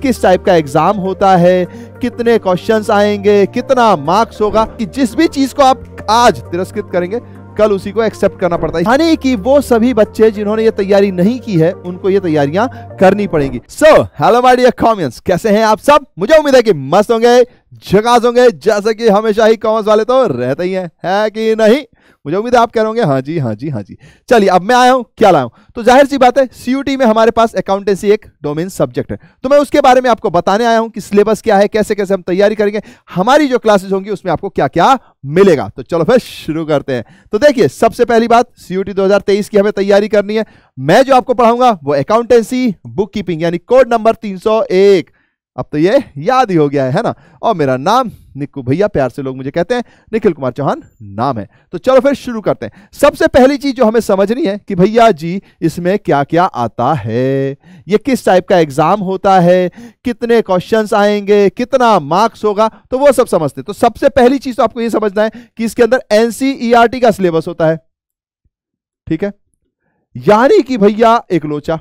किस टाइप का एग्जाम होता है, कितने क्वेश्चंस आएंगे, कितना मार्क्स होगा, कि जिस भी चीज को आप आज तिरस्कृत करेंगे कल उसी को एक्सेप्ट करना पड़ता है। यानी कि वो सभी बच्चे जिन्होंने ये तैयारी नहीं की है उनको ये तैयारियां करनी पड़ेंगी। So hello my dear commerce, कैसे हैं आप सब? मुझे उम्मीद है कि मस्त होंगे, झकास होंगे, जैसे कि हमेशा ही कॉमर्स वाले तो रहते ही हैं, है कि नहीं? मुझे उम्मीद है आप कह रहे होंगे हाँ जी हाँ जी हाँ जी। चलिए अब मैं आया हूं, क्या लाया हूं? तो जाहिर सी बात है सीयूटी में हमारे पास अकाउंटेंसी एक डोमेन सब्जेक्ट है, तो मैं उसके बारे में आपको बताने आया हूं कि सिलेबस क्या है, कैसे कैसे हम तैयारी करेंगे, हमारी जो क्लासेस होंगी उसमें आपको क्या क्या मिलेगा। तो चलो फिर शुरू करते हैं। तो देखिए, सबसे पहली बात, सीयूटी 2023 की हमें तैयारी करनी है। मैं जो आपको पढ़ाऊंगा वो अकाउंटेंसी बुक कीपिंग यानी कोड नंबर 301। अब तो ये याद ही हो गया है ना? और मेरा नाम निक्कू भैया, प्यार से लोग मुझे कहते हैं, निखिल कुमार चौहान नाम है। तो चलो फिर शुरू करते हैं। सबसे पहली चीज जो हमें समझनी है कि भैया जी इसमें क्या क्या आता है, ये किस टाइप का एग्जाम होता है, कितने क्वेश्चंस आएंगे, कितना मार्क्स होगा, तो वो सब समझते हैं। तो सबसे पहली चीज तो आपको ये समझना है कि इसके अंदर एनसीईआरटी का सिलेबस होता है, ठीक है? यानी कि भैया एक लोचा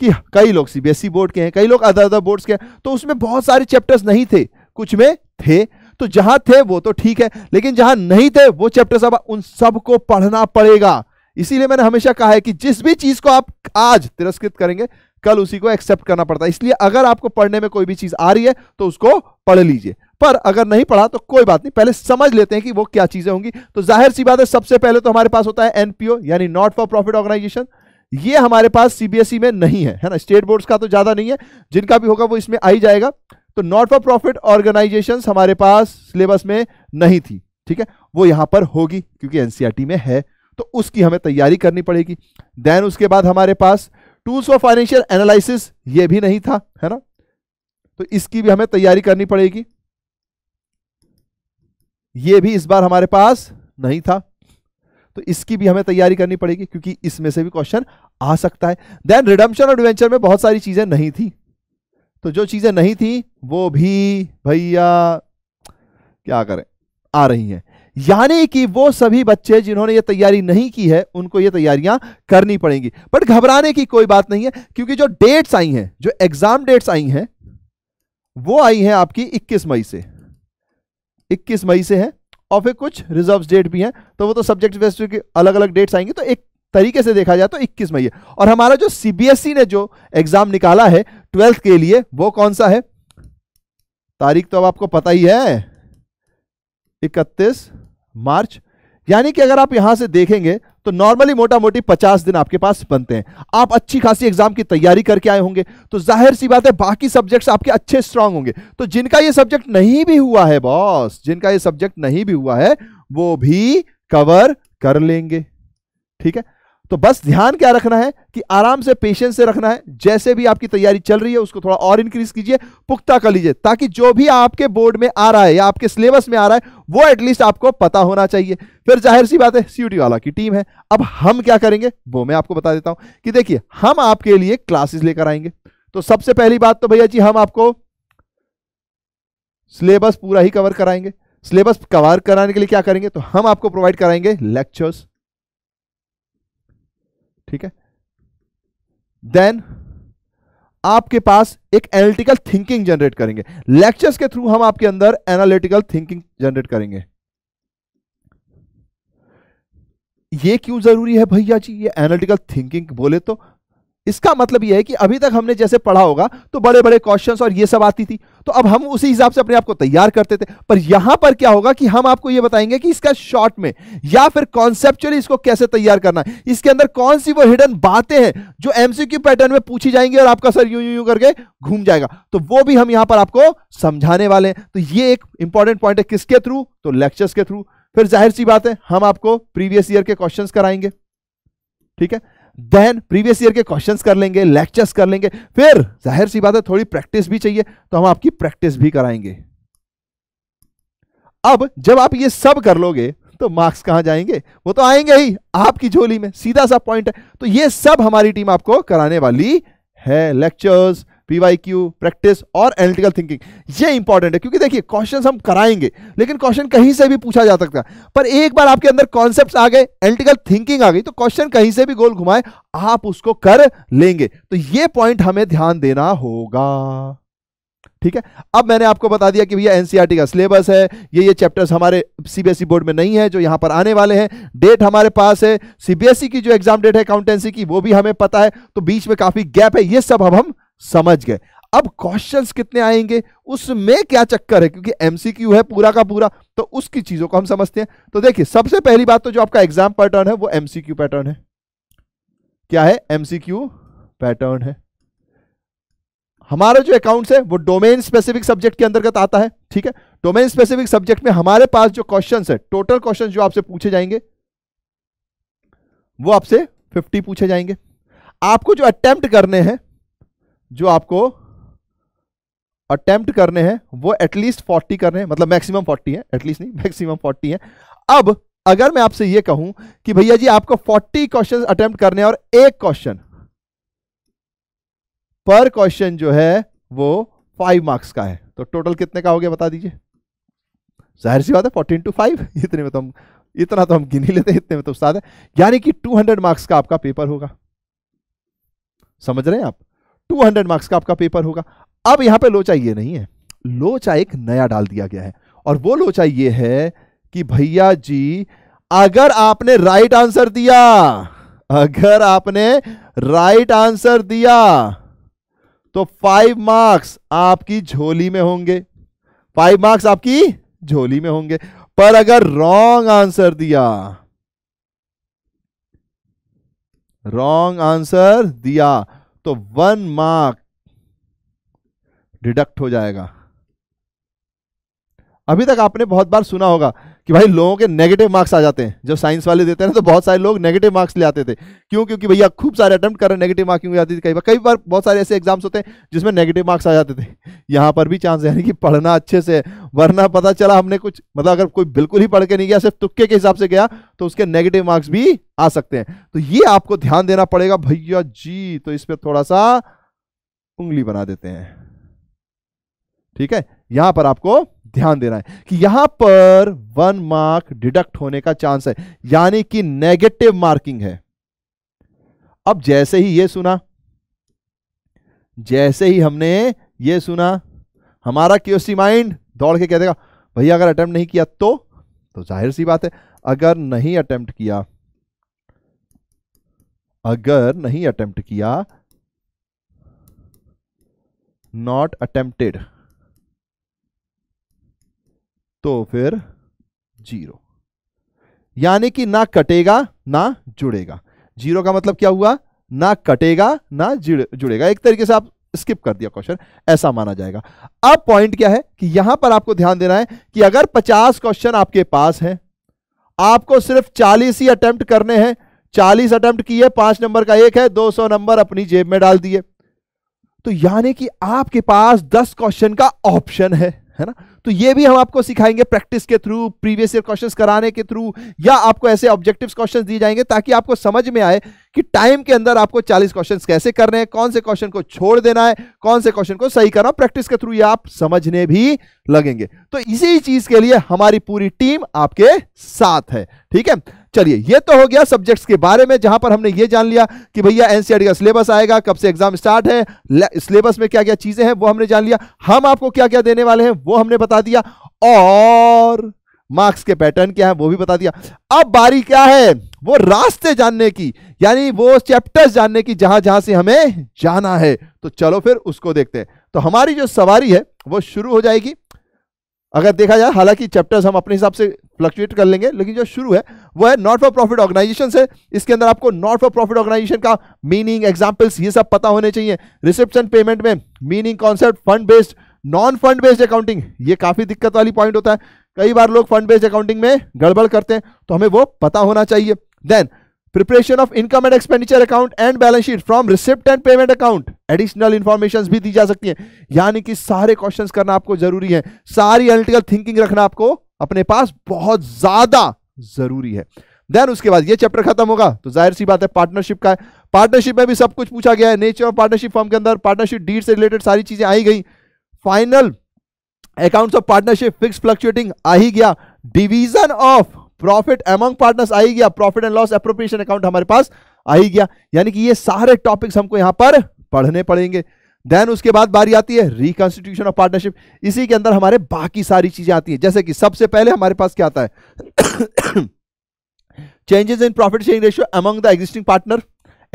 कि कई लोग सीबीएसई बोर्ड के हैं, कई लोग अदर बोर्ड्स के हैं, तो उसमें बहुत सारे चैप्टर्स नहीं थे, कुछ में थे। तो जहां थे वो तो ठीक है, लेकिन जहां नहीं थे वो चैप्टर्स अब उन सबको पढ़ना पड़ेगा। इसीलिए मैंने हमेशा कहा है कि जिस भी चीज को आप आज तिरस्कृत करेंगे कल उसी को एक्सेप्ट करना पड़ता है। इसलिए अगर आपको पढ़ने में कोई भी चीज आ रही है तो उसको पढ़ लीजिए, पर अगर नहीं पढ़ा तो कोई बात नहीं, पहले समझ लेते हैं कि वो क्या चीजें होंगी। तो जाहिर सी बात है, सबसे पहले तो हमारे पास होता है एनपीओ यानी नॉट फॉर प्रॉफिट ऑर्गेनाइजेशन। ये हमारे पास सीबीएसई में नहीं है ना? स्टेट बोर्ड्स का तो ज्यादा नहीं है, जिनका भी होगा वो इसमें आ ही जाएगा। तो नॉट फॉर प्रॉफिट ऑर्गेनाइजेशंस हमारे पास सिलेबस में नहीं थी, ठीक है? वो यहां पर होगी क्योंकि एनसीईआरटी में है, तो उसकी हमें तैयारी करनी पड़ेगी। देन उसके बाद हमारे पास टूल्स फॉर फाइनेंशियल एनालिसिस, ये भी नहीं था, है ना? तो इसकी भी हमें तैयारी करनी पड़ेगी। ये भी इस बार हमारे पास नहीं था, तो इसकी भी हमें तैयारी करनी पड़ेगी क्योंकि इसमें से भी क्वेश्चन आ सकता है। देन रिडम्पशन और डिवेंचर में बहुत सारी चीजें नहीं थी, तो जो चीजें नहीं थी वो भी भैया क्या करें, आ रही हैं। यानी कि वो सभी बच्चे जिन्होंने ये तैयारी नहीं की है उनको ये तैयारियां करनी पड़ेंगी। बट घबराने की कोई बात नहीं है, क्योंकि जो डेट्स आई हैं, जो एग्जाम डेट्स आई हैं, वो आई हैं आपकी 21 मई से। 21 मई से है, और फिर कुछ रिजर्व डेट भी हैं, तो वो तो सब्जेक्ट स्पेसिफिक अलग अलग डेट्स आएंगी। तो एक तरीके से देखा जाए तो 21 मई है। और हमारा जो सीबीएसई ने जो एग्जाम निकाला है 12th के लिए, वो कौन सा है? तारीख तो अब आपको पता ही है, 31 मार्च। यानी कि अगर आप यहां से देखेंगे तो नॉर्मली मोटा मोटी 50 दिन आपके पास बनते हैं। आप अच्छी खासी एग्जाम की तैयारी करके आए होंगे, तो जाहिर सी बात है बाकी सब्जेक्ट्स आपके अच्छे स्ट्रांग होंगे। तो जिनका ये सब्जेक्ट नहीं भी हुआ है बॉस, जिनका ये सब्जेक्ट नहीं भी हुआ है वो भी कवर कर लेंगे, ठीक है? तो बस ध्यान क्या रखना है कि आराम से, पेशेंस से रखना है। जैसे भी आपकी तैयारी चल रही है उसको थोड़ा और इंक्रीज कीजिए, पुख्ता कर लीजिए, ताकि जो भी आपके बोर्ड में आ रहा है या आपके सिलेबस में आ रहा है वो एटलीस्ट आपको पता होना चाहिए। फिर जाहिर सी बात है सीयूटी वाला की टीम है। अब हम क्या करेंगे वो मैं आपको बता देता हूं कि देखिए, हम आपके लिए क्लासेस लेकर आएंगे। तो सबसे पहली बात तो भैया जी हम आपको सिलेबस पूरा ही कवर कराएंगे। सिलेबस कवर कराने के लिए क्या करेंगे, तो हम आपको प्रोवाइड कराएंगे लेक्चर्स, ठीक है? देन आपके पास एक एनालिटिकल थिंकिंग जनरेट करेंगे। लेक्चर्स के थ्रू हम आपके अंदर एनालिटिकल थिंकिंग जनरेट करेंगे। ये क्यों जरूरी है भैया जी ये एनालिटिकल थिंकिंग बोले तो? इसका मतलब यह है कि अभी तक हमने जैसे पढ़ा होगा तो बड़े बड़े क्वेश्चंस और ये सब आती थी, तो अब हम उसी हिसाब से अपने आप को तैयार करते थे। पर यहां पर क्या होगा कि हम आपको ये बताएंगे कि इसका शॉर्ट में या फिर कॉन्सेप्चुअली इसको कैसे तैयार करना है, इसके अंदर कौन सी वो हिडन बातें हैं जो एमसीक्यू पैटर्न में पूछी जाएंगी और आपका सर यूं यूं करके घूम जाएगा, तो वो भी हम यहां पर आपको समझाने वाले हैं। तो ये एक इंपॉर्टेंट पॉइंट है, किसके थ्रू? तो लेक्चर्स के थ्रू। फिर जाहिर सी बात है हम आपको प्रीवियस ईयर के क्वेश्चंस कराएंगे, ठीक है? देन प्रीवियस ईयर के क्वेश्चंस कर लेंगे, लेक्चर्स कर लेंगे। फिर जाहिर सी बात है थोड़ी प्रैक्टिस भी चाहिए, तो हम आपकी प्रैक्टिस भी कराएंगे। अब जब आप ये सब कर लोगे तो मार्क्स कहां जाएंगे? वो तो आएंगे ही आपकी झोली में, सीधा सा पॉइंट है। तो ये सब हमारी टीम आपको कराने वाली है, लेक्चर्स, पीवाईक्यू, प्रैक्टिस और एनालिटिकल थिंकिंग। ये इंपॉर्टेंट है क्योंकि देखिए क्वेश्चंस हम कराएंगे, लेकिन क्वेश्चन कहीं से भी पूछा जा सकता है। पर एक बार आपके अंदर कॉन्सेप्ट्स आ गए, एनालिटिकल थिंकिंग आ गई, तो क्वेश्चन कहीं से भी गोल घुमाए आप उसको कर लेंगे। तो ये पॉइंट हमें ध्यान देना होगा। ठीक है। अब मैंने आपको बता दिया कि भैया एनसीईआरटी का सिलेबस है, ये चैप्टर्स हमारे सीबीएसई बोर्ड में नहीं है जो यहां पर आने वाले हैं, डेट हमारे पास है, सीबीएसई की जो एग्जाम डेट है अकाउंटेंसी की वो भी हमें पता है, तो बीच में काफी गैप है, ये सब अब हम समझ गए। अब क्वेश्चंस कितने आएंगे उसमें क्या चक्कर है, क्योंकि एमसीक्यू है पूरा का पूरा, तो उसकी चीजों को हम समझते हैं। तो देखिए सबसे पहली बात तो जो आपका एग्जाम पैटर्न है वो एमसीक्यू पैटर्न है। क्या है? एमसीक्यू पैटर्न है। हमारा जो अकाउंट्स है वो डोमेन स्पेसिफिक सब्जेक्ट के अंतर्गत आता है, ठीक है। डोमेन स्पेसिफिक सब्जेक्ट में हमारे पास जो क्वेश्चंस है, टोटल क्वेश्चंस जो आपसे पूछे जाएंगे वो आपसे 50 पूछे जाएंगे। आपको जो अटेम्प्ट करने हैं, जो आपको अटेम्प्ट करने हैं वो एटलीस्ट 40 करने हैं, मतलब मैक्सिमम 40 है, एटलीस्ट नहीं मैक्सिमम 40 है। अब अगर मैं आपसे ये कहूं कि भैया जी आपको 40 क्वेश्चन अटेम्प्ट करने हैं और एक क्वेश्चन पर क्वेश्चन जो है वो 5 मार्क्स का है, तो टोटल कितने का हो गया बता दीजिए। जाहिर सी बात है 14 into 5, इतने में तो हम इतना तो हम गिन ही लेते हैं, इतने में तो उस्ताद है, यानी कि 200 मार्क्स का आपका पेपर होगा। समझ रहे हैं आप? 200 मार्क्स का आपका पेपर होगा। अब यहां पे लोचा ये नहीं है, लोचा एक नया डाल दिया गया है, और वो लोचा ये है कि भैया जी अगर आपने राइट आंसर दिया, अगर आपने राइट आंसर दिया तो 5 मार्क्स आपकी झोली में होंगे, 5 मार्क्स आपकी झोली में होंगे। पर अगर रॉन्ग आंसर दिया, रॉन्ग आंसर दिया तो 1 मार्क डिडक्ट हो जाएगा। अभी तक आपने बहुत बार सुना होगा कि भाई लोगों के नेगेटिव मार्क्स आ जाते हैं, जब साइंस वाले देते हैं ना तो बहुत सारे लोग नेगेटिव मार्क्स ले आते थे। क्यों? क्योंकि भैया खूब सारे अटेम्प्ट कर रहे, नेगेटिव मार्किंग हो जाती थी। कई बार बहुत सारे ऐसे एग्जाम्स होते हैं जिसमें नेगेटिव मार्क्स आ जाते थे। यहाँ पर भी चांस है, यानी कि पढ़ना अच्छे से, वरना पता चला हमने कुछ, मतलब अगर कोई बिल्कुल ही पढ़ के नहीं गया, सिर्फ तुक्के के हिसाब से गया, तो उसके नेगेटिव मार्क्स भी आ सकते हैं। तो ये आपको ध्यान देना पड़ेगा भैया जी। तो इस पर थोड़ा सा उंगली बना देते हैं, ठीक है। यहां पर आपको ध्यान देना है कि यहां पर 1 मार्क डिडक्ट होने का चांस है, यानी कि नेगेटिव मार्किंग है। अब जैसे ही ये सुना, जैसे ही हमने ये सुना, हमारा क्यूरियोसिटी माइंड दौड़ के कह देगा भैया अगर अटेम्प्ट नहीं किया तो जाहिर सी बात है, अगर नहीं अटेम्प्ट किया, अगर नहीं अटेम्प्ट किया, नॉट अटेम्प्टेड, तो फिर 0, यानी कि ना कटेगा ना जुड़ेगा। 0 का मतलब क्या हुआ? ना कटेगा ना जुड़ेगा। एक तरीके से आप स्किप कर दिया क्वेश्चन, ऐसा माना जाएगा। अब पॉइंट क्या है कि यहां पर आपको ध्यान देना है कि अगर 50 क्वेश्चन आपके पास हैं, आपको सिर्फ 40 ही अटेम्प्ट करने हैं। 40 अटेम्प्ट किए, 5 नंबर का एक है, 200 नंबर अपनी जेब में डाल दिए, तो यानी कि आपके पास 10 क्वेश्चन का ऑप्शन है ना। तो ये भी हम आपको सिखाएंगे प्रैक्टिस के थ्रू, प्रीवियस ईयर क्वेश्चंस कराने के थ्रू, या आपको ऐसे ऑब्जेक्टिव्स क्वेश्चंस दिए जाएंगे ताकि आपको समझ में आए कि टाइम के अंदर आपको 40 क्वेश्चंस कैसे करने हैं, कौन से क्वेश्चन को छोड़ देना है, कौन से क्वेश्चन को सही करना। प्रैक्टिस के थ्रू ये आप समझने भी लगेंगे। तो इसी चीज के लिए हमारी पूरी टीम आपके साथ है, ठीक है। चलिए, ये तो हो गया सब्जेक्ट्स के बारे में, जहां पर हमने ये जान लिया कि भैया एनसीईआरटी का सिलेबस आएगा, कब से एग्जाम स्टार्ट है, सिलेबस में क्या क्या चीजें हैं वो हमने जान लिया, हम आपको क्या क्या देने वाले हैं वो हमने बता दिया, और मार्क्स के पैटर्न क्या है वो भी बता दिया। अब बारी क्या है? वो रास्ते जानने की, यानी वो चैप्टर्स जानने की जहां जहां से हमें जाना है। तो चलो फिर उसको देखते हैं। तो हमारी जो सवारी है वो शुरू हो जाएगी। अगर देखा जाए, हालांकि चैप्टर्स हम अपने हिसाब से फ्लक्चुएट कर लेंगे, लेकिन जो शुरू है वो है नॉट फॉर प्रॉफिट ऑर्गेनाइजेशन से। इसके अंदर आपको नॉट फॉर प्रॉफिट ऑर्गेनाइजेशन का मीनिंग, एग्जांपल्स, ये सब पता होने चाहिए। रिसिप्ट्स एंड पेमेंट में meaning, concept, fund based, non fund based accounting, ये काफी दिक्कत वाली पॉइंट होता है। कई बार लोग फंड बेस्ड अकाउंटिंग में गड़बड़ करते हैं, तो हमें वो पता होना चाहिए। Then preparation of income and expenditure account and balance sheet from receipt and payment account, additional information भी दी जा सकती है, यानी कि सारे क्वेश्चंस करना आपको जरूरी है, सारी एनालिटिकल थिंकिंग रखना आपको अपने पास बहुत ज्यादा जरूरी है। देन उसके बाद ये चैप्टर खत्म होगा तो जाहिर सी बात है पार्टनरशिप का है। पार्टनरशिप में भी सब कुछ पूछा गया है, नेचर ऑफ पार्टनरशिप फर्म के अंदर, पार्टनरशिप डीड से रिलेटेड सारी चीजें आई गई। Final accounts of partnership, fix fluctuating आ ही गया, division of profit among partners आ ही गया, profit and loss appropriation account हमारे पास आ ही गया। यानी कि ये सारे टॉपिक्स हमको यहां पर पढ़ने पड़ेंगे। देन उसके बाद बारी आती है रिकॉन्स्टिट्यूशन ऑफ पार्टनरशिप। इसी के अंदर हमारे बाकी सारी चीजें आती हैं, जैसे कि सबसे पहले हमारे पास क्या आता है changes in profit sharing ratio among the existing partner,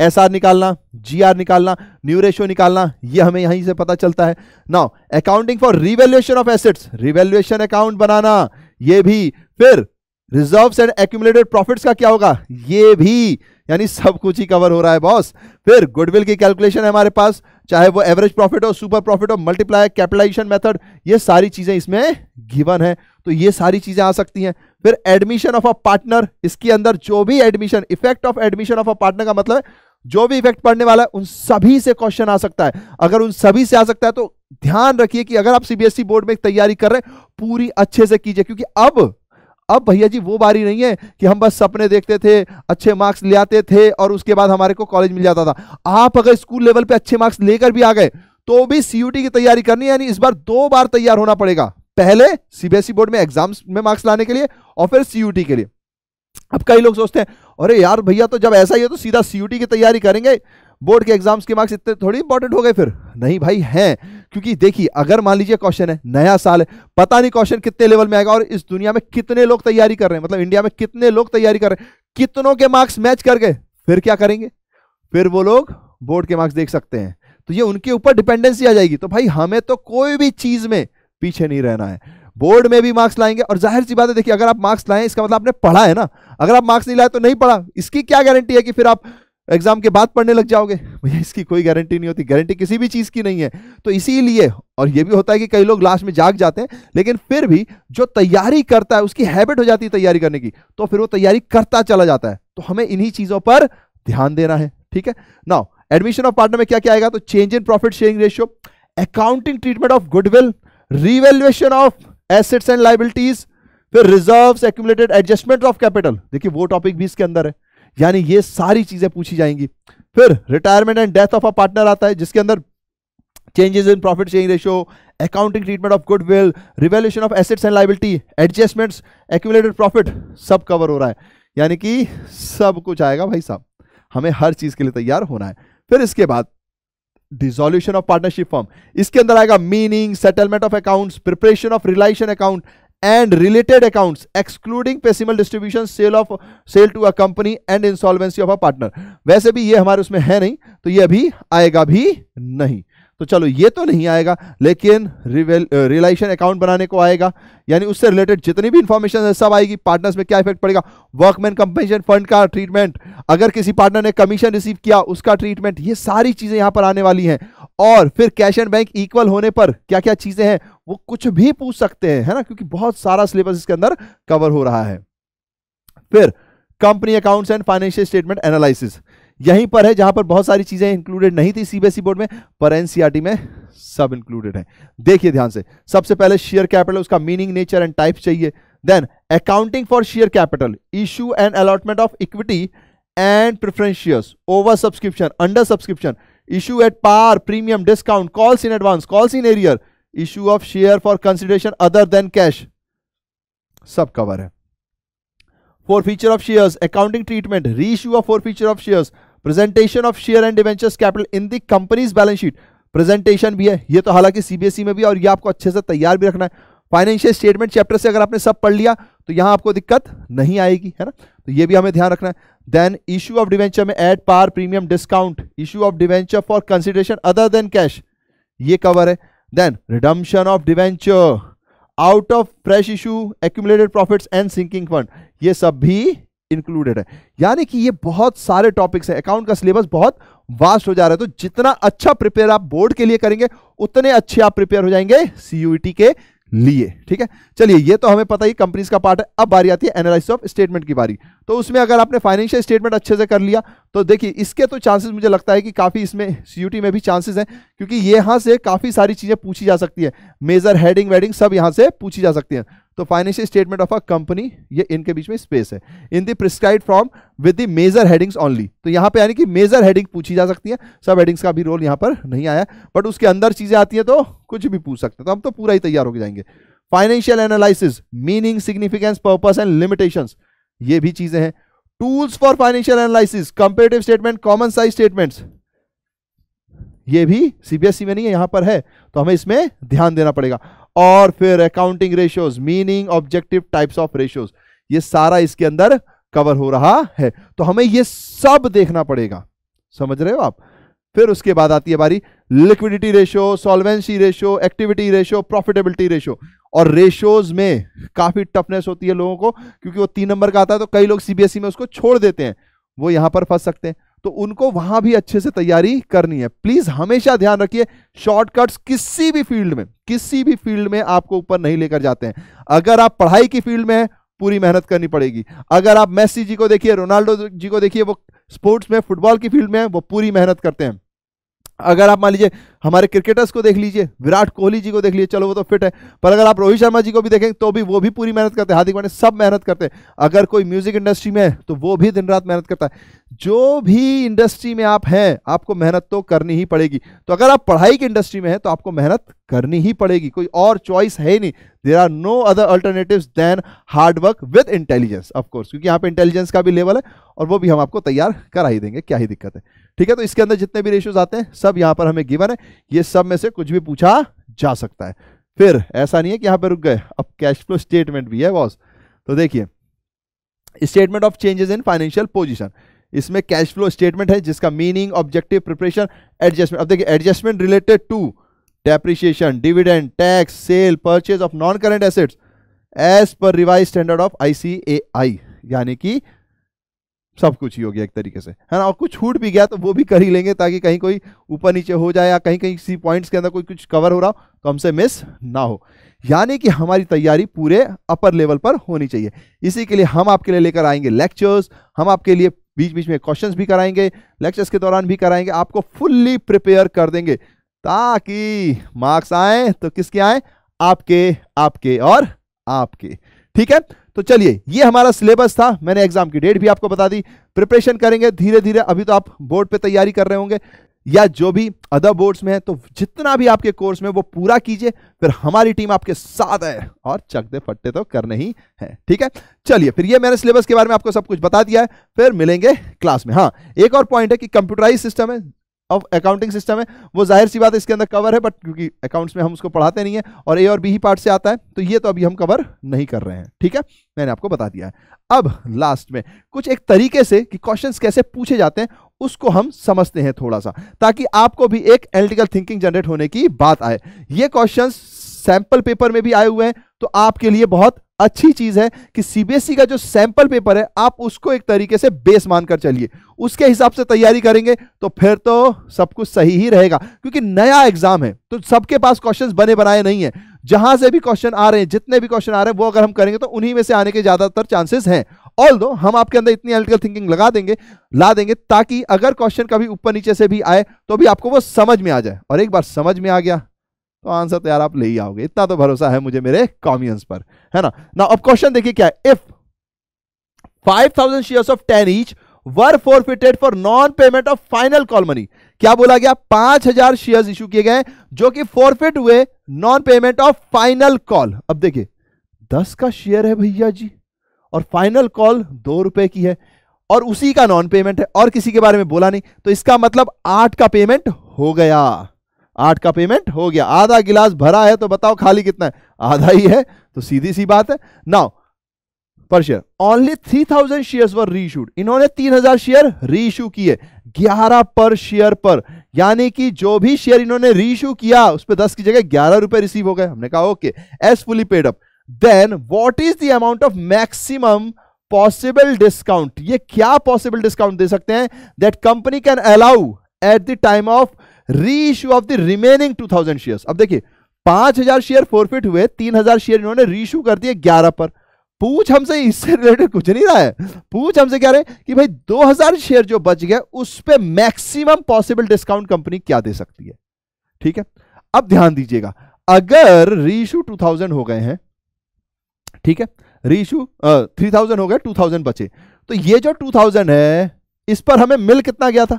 SR निकालना, जीआर निकालना, न्यू रेशियो निकालना, ये हमें यहीं से पता चलता है। Now accounting for revaluation of assets, revaluation account बनाना, ये भी। फिर रिजर्व्स एंड एक्यूमुलेटेड प्रॉफिट्स का क्या होगा, ये भी, यानी सब कुछ ही कवर हो रहा है बॉस। फिर गुडविल की कैलकुलेशन है हमारे पास, चाहे वो एवरेज प्रॉफिट हो, सुपर प्रॉफिट हो, मल्टीप्लाई, कैपिटलाइजेशन मेथड, ये सारी चीजें इसमें गिवन है, तो ये सारी चीजें आ सकती हैं। फिर एडमिशन ऑफ अ पार्टनर, इसके अंदर जो भी admission, effect of admission of a partner का मतलब है जो भी इफेक्ट पड़ने वाला है उन सभी से क्वेश्चन आ सकता है। अगर उन सभी से आ सकता है तो ध्यान रखिए कि अगर आप सीबीएसई बोर्ड में तैयारी कर रहे हैं पूरी अच्छे से कीजिए, क्योंकि अब भैया जी वो बारी नहीं है कि हम बस सपने देखते थे, अच्छे मार्क्स ले आते थे और उसके बाद हमारे को कॉलेज मिल जाता था। आप अगर स्कूल लेवल पे अच्छे मार्क्स लेकर भी आ गए तो भी सीयूटी की तैयारी करनी है, यानी इस बार 2 बार तैयार होना पड़ेगा, पहले सीबीएसई बोर्ड में एग्जाम्स में मार्क्स लाने के लिए और फिर सीयूटी के लिए। अब कई लोग सोचते हैं अरे यार भैया तो जब ऐसा ही है तो सीधा सीयूटी की तैयारी करेंगे, बोर्ड के एग्जाम्स के मार्क्स इतने थोड़ी इंपॉर्टेंट हो गए। फिर नहीं भाई हैं, क्योंकि देखिए अगर मान लीजिए क्वेश्चन है, नया साल है, पता नहीं क्वेश्चन कितने लेवल में आएगा और इस दुनिया में कितने लोग तैयारी कर रहे हैं, मतलब इंडिया में कितने लोग तैयारी कर रहे हैं, कितनों के मार्क्स मैच कर गए, फिर क्या करेंगे, फिर वो लोग बोर्ड के मार्क्स देख सकते हैं, तो ये उनके ऊपर डिपेंडेंसी आ जाएगी। तो भाई हमें तो कोई भी चीज में पीछे नहीं रहना है, बोर्ड में भी मार्क्स लाएंगे। और जाहिर सी बात है, देखिए अगर आप मार्क्स लाएं इसका मतलब आपने पढ़ा है ना, अगर आप मार्क्स नहीं लाए तो नहीं पढ़ा, इसकी क्या गारंटी है कि फिर आप एग्जाम के बाद पढ़ने लग जाओगे, भैया इसकी कोई गारंटी नहीं होती, गारंटी किसी भी चीज की नहीं है। तो इसीलिए, और ये भी होता है कि कई लोग लास्ट में जाग जाते हैं, लेकिन फिर भी जो तैयारी करता है उसकी हैबिट हो जाती है तैयारी करने की, तो फिर वो तैयारी करता चला जाता है। तो हमें इन्हीं चीजों पर ध्यान देना है, ठीक है। नाउ एडमिशन ऑफ पार्टनर में क्या क्या आएगा, तो change in profit sharing ratio, accounting treatment of goodwill, revaluation of assets and liabilities, फिर reserves, accumulated adjustment of capital, देखिए वो टॉपिक भी इसके अंदर है, यानी ये सारी चीजें पूछी जाएंगी। फिर retirement and death of a partner आता है, जिसके अंदर changes in profit sharing ratio, accounting treatment of goodwill, revaluation of assets and liability, adjustments, accumulated profit, सब कवर हो रहा है, यानी कि सब कुछ आएगा भाई साहब, हमें हर चीज के लिए तैयार होना है। फिर इसके बाद डिसॉल्यूशन ऑफ पार्टनरशिप फॉर्म, इसके अंदर आएगा meaning, settlement of accounts, preparation of realisation account and related accounts excluding payable distribution, sale to a company and insolvency of a partner। वैसे भी ये हमारे उसमें है नहीं, तो ये अभी आएगा भी नहीं, तो चलो ये तो नहीं आएगा, लेकिन रिलेशन अकाउंट बनाने को आएगा, यानी उससे रिलेटेड जितनी भी इंफॉर्मेशन है सब आएगी। पार्टनर्स में क्या इफेक्ट पड़ेगा, वर्कमैन कंपनसेशन फंड का ट्रीटमेंट, अगर किसी पार्टनर ने कमीशन रिसीव किया उसका ट्रीटमेंट, ये सारी चीजें यहां पर आने वाली हैं। और फिर कैश एंड बैंक इक्वल होने पर क्या क्या चीजें हैं वो कुछ भी पूछ सकते हैं, है ना, क्योंकि बहुत सारा सिलेबस इसके अंदर कवर हो रहा है। फिर company accounts and financial statement analysis, यहीं पर है जहां पर बहुत सारी चीजें इंक्लूडेड नहीं थी सीबीएसई बोर्ड में, पर एनसीईआरटी में सब इंक्लूडेड है। देखिए ध्यान से, सबसे पहले शेयर कैपिटल, उसका मीनिंग, नेचर एंड टाइप चाहिए। Then accounting for share capital, issue and allotment of equity and preference shares, over subscription, under subscription, issue at par, premium, discount, calls in advance, calls in arrear, issue of share for consideration other than cash, सब cover है। forfeiture of shares, accounting treatment, reissue of forfeiture of shares, presentation of share and debentures capital in the company's balance sheet, presentation भी है, ये तो हालांकि CBSE में भी, और ये आपको अच्छे से तैयार भी रखना है। फाइनेंशियल स्टेटमेंट चैप्टर से अगर आपने सब पढ़ लिया तो यहां आपको दिक्कत नहीं आएगी, है ना, तो ये भी हमें ध्यान रखना है। देन इशू ऑफ डिवेंचर में at par, premium, discount, issue of debenture for consideration other than cash, ये कवर है। Then redemption of debenture, out of fresh issue, accumulated profits and sinking fund, ये सब भी इंक्लूडेड है। यानी कि ये बहुत सारे टॉपिक्स हैं, अकाउंट का सिलेबस बहुत वास्ट हो जा रहा है, तो जितना अच्छा प्रिपेयर आप बोर्ड के लिए करेंगे उतने अच्छे आप प्रिपेयर हो जाएंगे सीयूईटी के लिए, ठीक है। चलिए ये तो हमें पता ही कंपनीज का पार्ट है। अब बारी आती है एनालिसिस ऑफ स्टेटमेंट की बारी, तो उसमें अगर आपने फाइनेंशियल स्टेटमेंट अच्छे से कर लिया तो देखिए इसके तो चांसेस मुझे लगता है कि काफी इसमें सीयूटी में भी चांसेस हैं, क्योंकि यहां से काफी सारी चीजें पूछी जा सकती है, मेजर, हेडिंग, वेडिंग सब यहां से पूछी जा सकती है। तो financial statement of a company, ये इनके बीच में स्पेस है, in the prescribed form with the major headings only, तो यहां पे यानी कि मेजर हेडिंग पूछी जा सकती है, सब हेडिंग्स का भी रोल यहां पर नहीं आया, बट उसके अंदर चीजें आती हैं तो कुछ भी पूछ सकते हैं, तो हम तो पूरा ही तैयार होकर जाएंगे। Financial analysis, meaning, significance, purpose and limitations, ये भी चीजें हैं। Tools for financial analysis, comparative statement, common size statements, ये भी सीबीएसई में नहीं है, यहां पर है, तो हमें इसमें ध्यान देना पड़ेगा। और फिर accounting ratios, meaning, objective, types of ratios, ये सारा इसके अंदर कवर हो रहा है, तो हमें ये सब देखना पड़ेगा, समझ रहे हो आप। फिर उसके बाद आती है बारी liquidity ratio, solvency ratio, activity ratio, profitability ratio. और रेशियोज में काफी टफनेस होती है लोगों को, क्योंकि वो 3 नंबर का आता है, तो कई लोग सीबीएसई में उसको छोड़ देते हैं, वो यहां पर फंस सकते हैं, तो उनको वहां भी अच्छे से तैयारी करनी है। प्लीज हमेशा ध्यान रखिए, शॉर्टकट्स किसी भी फील्ड में आपको ऊपर नहीं लेकर जाते हैं। अगर आप पढ़ाई की फील्ड में है, पूरी मेहनत करनी पड़ेगी। अगर आप मेसी जी को देखिए, रोनाल्डो जी को देखिए, वो स्पोर्ट्स में, फुटबॉल की फील्ड में है, वो पूरी मेहनत करते हैं। अगर आप मान लीजिए हमारे क्रिकेटर्स को देख लीजिए, विराट कोहली जी को देख लीजिए, चलो वो तो फिट है, पर अगर आप रोहित शर्मा जी को भी देखें तो भी वो भी पूरी मेहनत करते हैं, हार्दिक पांड्या, सब मेहनत करते हैं। अगर कोई म्यूजिक इंडस्ट्री में है तो वो भी दिन रात मेहनत करता है। जो भी इंडस्ट्री में आप हैं, आपको मेहनत तो करनी ही पड़ेगी। तो अगर आप पढ़ाई की इंडस्ट्री में हैं तो आपको मेहनत करनी ही पड़ेगी, कोई और चॉइस है ही नहीं। There are no other alternatives than hard work with intelligence, of course, क्योंकि यहाँ पे इंटेलिजेंस का भी लेवल है और वो भी हम आपको तैयार करा ही देंगे, क्या ही दिक्कत है। ठीक है, तो इसके अंदर जितने भी रेशियोज आते हैं सब यहाँ पर हमें गिवन है, ये सब में से कुछ भी पूछा जा सकता है। फिर ऐसा नहीं है कि यहाँ पे रुक गए, अब कैश फ्लो स्टेटमेंट भी है बॉस। तो देखिए, statement of changes in financial position, इसमें कैश फ्लो स्टेटमेंट है जिसका मीनिंग, ऑब्जेक्टिव, प्रिपरेशन, एडजस्टमेंट। अब देखिए, adjustment related to depreciation, dividend, tax, sale, purchase of non current assets as per revise standard of ICAI, यानी कि सब कुछ ही हो गया एक तरीके से, है ना। और कुछ छूट भी गया तो वो भी कर ही लेंगे, ताकि कहीं कोई ऊपर नीचे हो जाए या कहीं कहीं किसी पॉइंट्स के अंदर कोई कुछ कवर हो रहा हो तो हमसे मिस ना हो। यानी कि हमारी तैयारी पूरे अपर लेवल पर होनी चाहिए। इसी के लिए हम आपके लिए लेकर आएंगे लेक्चर्स, हम आपके लिए बीच बीच में क्वेश्चंस भी कराएंगे, लेक्चर्स के दौरान भी कराएंगे, आपको फुल्ली प्रिपेयर कर देंगे, ताकि मार्क्स आए तो किसके आए, आपके, आपके और आपके। ठीक है, तो चलिए, ये हमारा सिलेबस था, मैंने एग्जाम की डेट भी आपको बता दी। प्रिपरेशन करेंगे धीरे धीरे, अभी तो आप बोर्ड पे तैयारी कर रहे होंगे या जो भी अदर बोर्ड्स में है, तो जितना भी आपके कोर्स में वो पूरा कीजिए, फिर हमारी टीम आपके साथ है और चक दे फट्टे तो करने ही है। ठीक है, चलिए, फिर ये मैंने सिलेबस के बारे में आपको सब कुछ बता दिया है, फिर मिलेंगे क्लास में। हाँ, एक और पॉइंट है कि कंप्यूटराइज सिस्टम है, अब अकाउंटिंग सिस्टम है, वो जाहिर सी बात है इसके अंदर कवर है, बट क्योंकि अकाउंट्स में हम उसको पढ़ाते नहीं है और ए और बी ही पार्ट से आता है, तो ये तो अभी हम कवर नहीं कर रहे हैं। ठीक है, मैंने आपको बता दिया है। अब लास्ट में कुछ एक तरीके से कि क्वेश्चंस कैसे पूछे जाते हैं उसको हम समझते हैं थोड़ा सा, ताकि आपको भी एक एनालिटिकल थिंकिंग जनरेट होने की बात आए। ये क्वेश्चंस सैंपल पेपर में भी आए हुए हैं, तो आपके लिए बहुत अच्छी चीज है कि सीबीएसई का जो सैंपल पेपर है आप उसको एक तरीके से बेस मानकर चलिए, उसके हिसाब से तैयारी करेंगे तो फिर तो सब कुछ सही ही रहेगा। क्योंकि नया एग्जाम है तो सबके पास क्वेश्चंस बने बनाए नहीं है, जहां से भी क्वेश्चन आ रहे हैं, जितने भी क्वेश्चन आ रहे हैं, वो अगर हम करेंगे तो उन्हीं में से आने के ज्यादातर चांसेस हैं। ऑल्दो हम आपके अंदर इतनी एनालिटिकल थिंकिंग ला देंगे ताकि अगर क्वेश्चन कभी ऊपर नीचे से भी आए तो भी आपको वो समझ में आ जाए, और एक बार समझ में आ गया तो आंसर तो यार आप ले ही आओगे, इतना तो भरोसा है मुझे मेरे कॉमियंस पर, है ना। ना अब क्वेश्चन देखिए क्या है, if 5000 shares of 10 each were forfeited for non payment of final call money, क्या बोला गया, 5000 शेयर्स इशू किए गए जो कि फॉरफिट हुए non payment of final call. अब देखिए 10 का शेयर है भैया जी, और फाइनल कॉल 2 रुपए की है, और उसी का नॉन पेमेंट है, और किसी के बारे में बोला नहीं, तो इसका मतलब 8 का पेमेंट हो गया, 8 का पेमेंट हो गया। आधा गिलास भरा है तो बताओ खाली कितना है, आधा ही है, तो सीधी सी बात है। नाउ पर शेयर ओनली 3000 शेयर्स वर रीइश्यूड, इन्होंने 3000 शेयर रीइश्यू किए 11 पर शेयर पर, यानी कि जो भी शेयर इन्होंने रीइश्यू किया उस पर 10 की जगह 11 रुपए रिसीव हो गए। हमने कहा okay, as fully paid up, then what is the amount of maximum possible discount, ये क्या पॉसिबल डिस्काउंट दे सकते हैं that company can allow at the time of reissue of the remaining 2000 shares. अब देखिए 5000 शेयर फॉरफिट हुए, 3000 share इन्होंने reissue कर दिए 11 पर। पूछ हमसे इससे रिलेटेड कुछ नहीं रहा है, पूछ हमसे क्या रहे कि भाई 2000 शेयर जो बच गए उस पे मैक्सिमम पॉसिबल डिस्काउंट कंपनी क्या दे सकती है। ठीक है, अब ध्यान दीजिएगा, अगर रीइश्यू 2000 हो गए हैं, ठीक है, रीइश्यू 3000 हो गए, 2000 बचे, तो ये जो 2000 है इस पर हमें मिल कितना गया था,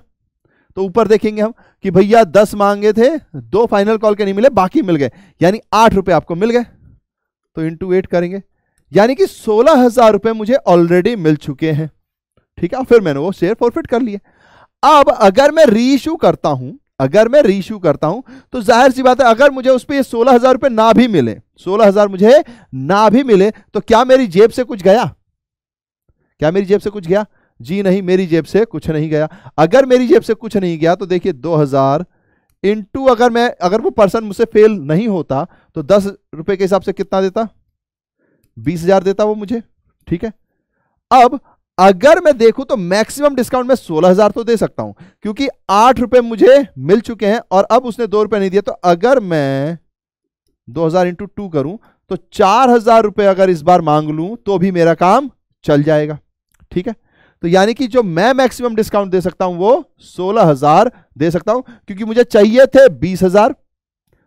तो ऊपर देखेंगे हम कि भैया 10 मांगे थे, 2 फाइनल कॉल के नहीं मिले, बाकी मिल गए, यानी 8 रुपए आपको मिल गए, तो इंटू 8 करेंगे, यानी कि 16,000 रुपए मुझे ऑलरेडी मिल चुके हैं। ठीक है, फिर मैंने वो शेयर फॉरफिट कर लिए। अब अगर मैं रीइश्यू करता हूं अगर मैं रीइश्यू करता हूं तो जाहिर सी बात है, अगर मुझे उस पर 16,000 रुपए ना भी मिले, 16,000 मुझे ना भी मिले, तो क्या मेरी जेब से कुछ गया? क्या मेरी जेब से कुछ गया? जी नहीं, मेरी जेब से कुछ नहीं गया। अगर मेरी जेब से कुछ नहीं गया तो देखिए 2000 इंटू, अगर वो पर्सन मुझसे फेल नहीं होता तो 10 रुपए के हिसाब से कितना देता? 20,000 देता वो मुझे। ठीक है, अब अगर मैं देखूं तो मैक्सिमम डिस्काउंट में 16,000 तो दे सकता हूं, क्योंकि 8 रुपए मुझे मिल चुके हैं और अब उसने 2 रुपए नहीं दिया। तो अगर मैं 2000 इंटू 2 करूं तो 4,000 रुपए अगर इस बार मांग लूं तो भी मेरा काम चल जाएगा। ठीक है, तो यानी कि जो मैं मैक्सिमम डिस्काउंट दे सकता हूं वो 16,000 दे सकता हूं, क्योंकि मुझे चाहिए थे 20,000,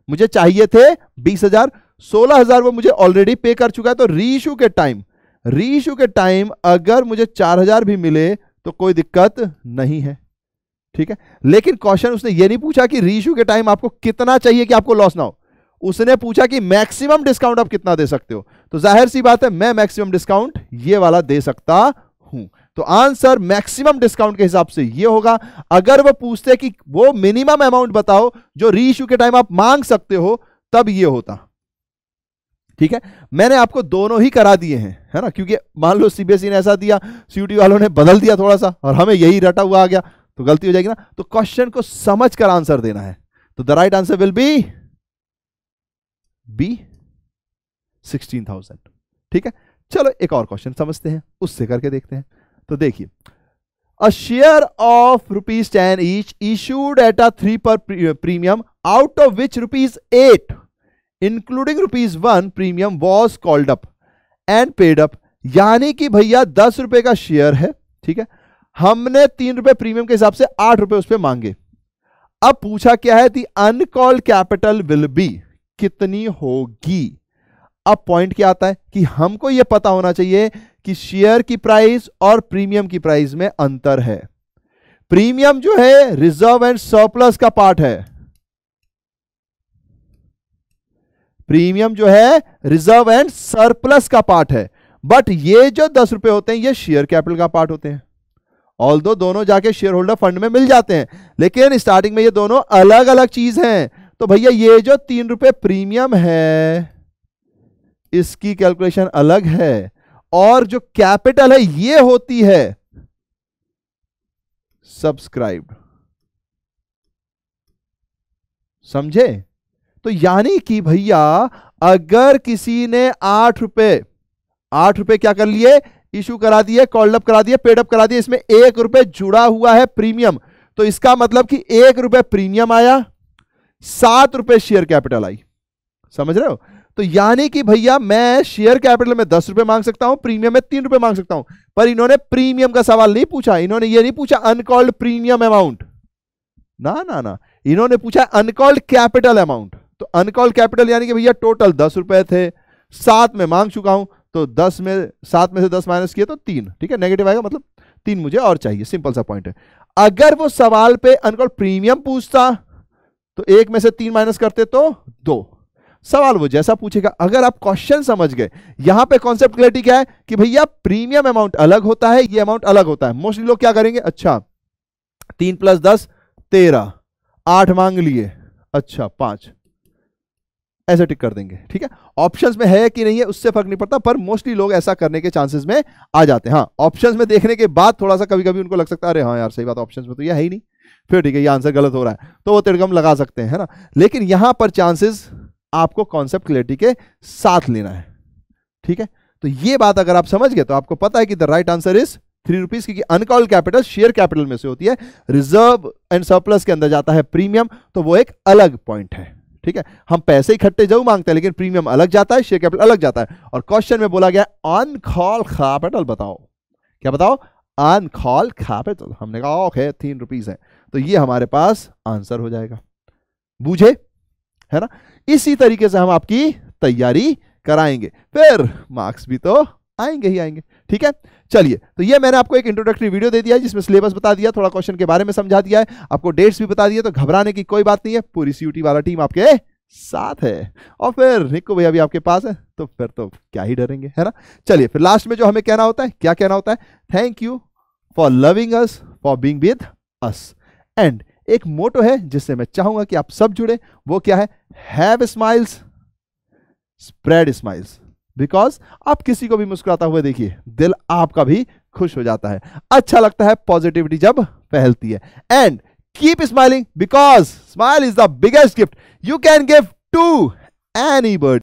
मुझे चाहिए थे 20,000, 16,000 वो मुझे ऑलरेडी पे कर चुका है। तो रीइश्यू के टाइम अगर मुझे 4,000 भी मिले तो कोई दिक्कत नहीं है। ठीक है, लेकिन क्वेश्चन उसने ये नहीं पूछा कि रीइश्यू के टाइम आपको कितना चाहिए कि आपको लॉस ना हो, उसने पूछा कि मैक्सिमम डिस्काउंट आप कितना दे सकते हो। तो जाहिर सी बात है मैं मैक्सिमम डिस्काउंट ये वाला दे सकता हूं। तो आंसर मैक्सिमम डिस्काउंट के हिसाब से ये होगा। अगर वो पूछते कि वो मिनिमम अमाउंट बताओ जो रीइश्यू के टाइम आप मांग सकते हो, तब ये होता। ठीक है, मैंने आपको दोनों ही करा दिए हैं, है ना, क्योंकि मान लो सीबीएसई ने ऐसा दिया, सीयूटी वालों ने बदल दिया थोड़ा सा और हमें यही रटा हुआ आ गया तो गलती हो जाएगी ना। तो क्वेश्चन को समझकर आंसर देना है। तो the right answer will be 16,000। ठीक है, चलो एक और क्वेश्चन समझते हैं, उससे करके देखते हैं। तो देखिए, a share of ₹10 each issued at a 3 पर premium, out of which ₹8 including ₹1 premium was called up and paid up. यानी कि भैया 10 रुपए का शेयर है, ठीक है, हमने 3 रुपए प्रीमियम के हिसाब से 8 रुपए उस पर मांगे। अब पूछा क्या है, दी अनकॉल्ड कैपिटल विल बी, कितनी होगी। अब पॉइंट क्या आता है कि हमको यह पता होना चाहिए कि शेयर की प्राइस और प्रीमियम की प्राइस में अंतर है। प्रीमियम जो है रिजर्व एंड सरप्लस का पार्ट है, प्रीमियम जो है रिजर्व एंड सरप्लस का पार्ट है, बट ये जो 10 रुपए होते हैं ये शेयर कैपिटल का पार्ट होते हैं। ऑल्दो दोनों जाके शेयर होल्डर फंड में मिल जाते हैं, लेकिन स्टार्टिंग में ये दोनों अलग अलग चीज हैं। तो भैया ये जो 3 रुपए प्रीमियम है इसकी कैलकुलेशन अलग है, और जो कैपिटल है ये होती है सब्सक्राइब्ड। समझे? तो यानी कि भैया अगर किसी ने 8 रुपए क्या कर लिए, इशू करा दिए, कॉल्ड अप करा दिए, पेड अप करा दिए, इसमें 1 रुपए जुड़ा हुआ है प्रीमियम, तो इसका मतलब कि 1 रुपए प्रीमियम आया, 7 रुपए शेयर कैपिटल आई। समझ रहे हो? तो यानी कि भैया मैं शेयर कैपिटल में 10 रुपए मांग सकता हूं, प्रीमियम में 3 रुपए मांग सकता हूं, पर इन्होंने प्रीमियम का सवाल नहीं पूछा, इन्होंने ये नहीं पूछा अनकॉल्ड प्रीमियम अमाउंट, ना ना ना, इन्होंने पूछा अनकॉल्ड कैपिटल अमाउंट। तो अनकॉल्ड कैपिटल यानी कि भैया टोटल 10 रुपए थे, 7 में मांग चुका हूं, तो 7 में से 10 माइनस किए तो 3, ठीक है, नेगेटिव आएगा, मतलब 3 मुझे और चाहिए, सिंपल सा पॉइंट है। अगर वो सवाल पे अनकॉल्ड प्रीमियम पूछता तो 1 में से 3 माइनस करते तो 2, सवाल वो जैसा पूछेगा। अगर आप क्वेश्चन समझ गए, यहां पे कॉन्सेप्ट क्लैरिटी क्या है कि भैया प्रीमियम अमाउंट अलग होता है, ये अमाउंट अलग होता है। मोस्टली लोग क्या करेंगे, अच्छा 3 + 10 13, 8 मांग लिए, अच्छा 5, ऐसे टिक कर देंगे, ठीक है। ऑप्शंस में है कि नहीं है उससे फर्क नहीं पड़ता, पर मोस्टली लोग ऐसा करने के चांसेस में आ जाते हैं। हाँ, ऑप्शंस में देखने के बाद थोड़ा सा कभी कभी उनको लग सकता है अरे हाँ यार सही बात, ऑप्शंस में तो ये है ही नहीं, फिर ठीक है ये आंसर गलत हो रहा है, तो वो तिरगम लगा सकते हैं, है ना। लेकिन यहां पर चांसेस आपको कॉन्सेप्ट क्लैरिटी के साथ लेना है, ठीक है। तो ये बात अगर आप समझ गए तो आपको पता है कि the right answer is 3 rupees, क्योंकि अनकॉल्ड कैपिटल शेयर कैपिटल में से होती है, रिजर्व एंड सरप्लस के अंदर जाता है प्रीमियम, तो वो एक अलग पॉइंट है, ठीक है। हम पैसे इकट्ठे जरूर मांगते हैं, लेकिन प्रीमियम अलग जाता है, शेयर कैपिटल अलग जाता है। और क्वेश्चन में बोला गया अनकॉल्ड कैपिटल बताओ, क्या बताओ, अनकॉल्ड कैपिटल। हमने कहा ओके 3 रुपीज है, तो ये हमारे पास आंसर हो जाएगा, बूझे, है ना। इसी तरीके से हम आपकी तैयारी कराएंगे, फिर मार्क्स भी तो आएंगे ही आएंगे, ठीक है। चलिए, तो ये मैंने आपको एक इंट्रोडक्टरी वीडियो दे दिया है जिसमें सिलेबस बता दिया, थोड़ा क्वेश्चन के बारे में समझा दिया है, आपको डेट्स भी बता दिए, तो घबराने की कोई बात नहीं है, पूरी सीयूटी वाला टीम आपके साथ है। और फिर निक्को भैया भी आपके पास है, तो फिर तो क्या ही डरेंगे, है ना। चलिए, फिर लास्ट में जो हमें कहना होता है, क्या कहना होता है, thank you for loving us, for being with us, and एक मोटो है जिससे मैं चाहूंगा कि आप सब जुड़े, वो क्या है? Have smiles, spread smiles. Because आप किसी को भी मुस्कुराता हुए देखिए, दिल आपका भी खुश हो जाता है, अच्छा लगता है, पॉजिटिविटी जब फैलती है। And keep smiling because smile is the biggest gift you can give to any bird.